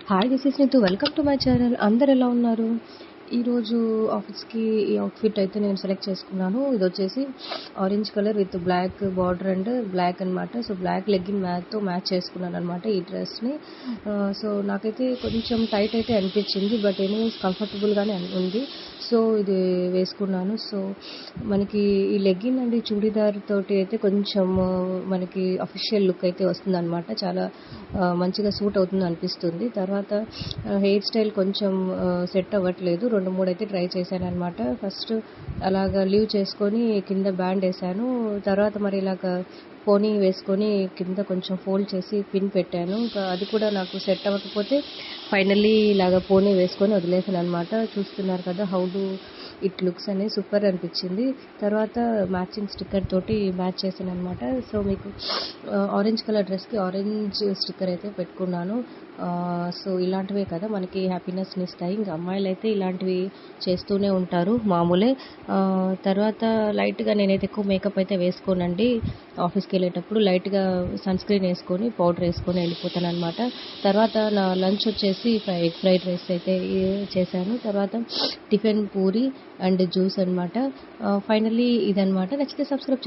Hi, this is Neetu. Welcome to my channel. అందరు ఎలా ఉన్నారు? ఈరోజు ఆఫీస్కి ఈ అవుట్ఫిట్ అయితే నేను సెలెక్ట్ చేసుకున్నాను. ఇది వచ్చేసి orange colour with black border and black అనమాట. సో బ్లాక్ లెగ్గిన్ మ్యాచ్తో మ్యాచ్ చేసుకున్నాను అనమాట ఈ డ్రెస్ని. సో నాకైతే కొంచెం టైట్ అయితే అనిపించింది, బట్ ఎనీవేస్ కంఫర్టబుల్గానే ఉంది. సో ఇది వేసుకున్నాను. సో మనకి ఈ లెగ్గిన్ అండ్ చూడీదార్ తోటి అయితే కొంచెం మనకి అఫీషియల్ లుక్ అయితే వస్తుంది అనమాట. చాలా మంచిగా సూట్ అవుతుంది అనిపిస్తుంది. తర్వాత హెయిర్ స్టైల్ కొంచెం సెట్ అవ్వట్లేదు. 2-3 అయితే ట్రై చేశాను అనమాట. ఫస్ట్ అలాగా లీవ్ చేసుకొని కింద బ్యాండ్ వేసాను. తర్వాత మరి ఇలాగ పోనీ వేసుకొని కింద కొంచెం ఫోల్డ్ చేసి పిన్ పెట్టాను. ఇంకా అది కూడా నాకు సెట్ అవ్వకపోతే ఫైనల్లీ ఇలాగ పోనీ వేసుకొని వదిలేసాను అనమాట. చూస్తున్నారు కదా హౌ డు ఇట్ లుక్స్ అనేది సూపర్ అనిపించింది. తర్వాత మ్యాచింగ్ స్టిక్కర్ తోటి మ్యాచ్ చేశాను అనమాట. సో మీకు ఆరెంజ్ కలర్ డ్రెస్కి ఆరెంజ్ స్టిక్కర్ అయితే పెట్టుకున్నాను. సో ఇలాంటివే కదా మనకి హ్యాపీనెస్ని ఇస్తాయి. ఇంకా అమ్మాయిలు అయితే ఇలాంటివి చేస్తూనే ఉంటారు మామూలే. తర్వాత లైట్గా నేనైతే ఎక్కువ మేకప్ అయితే వేసుకోనండి. ఆఫీస్కి వెళ్ళేటప్పుడు లైట్గా సన్ స్క్రీన్ వేసుకొని పౌడర్ వేసుకొని వెళ్ళిపోతాను అనమాట. తర్వాత నా లంచ్ వచ్చేసి ఎగ్ ఫ్రైడ్ రైస్ అయితే చేశాను. తర్వాత టిఫిన్ పూరి అండ్ జ్యూస్ అనమాట. ఫైనల్లీ ఇదనమాట. నచ్చితే సబ్స్క్రైబ్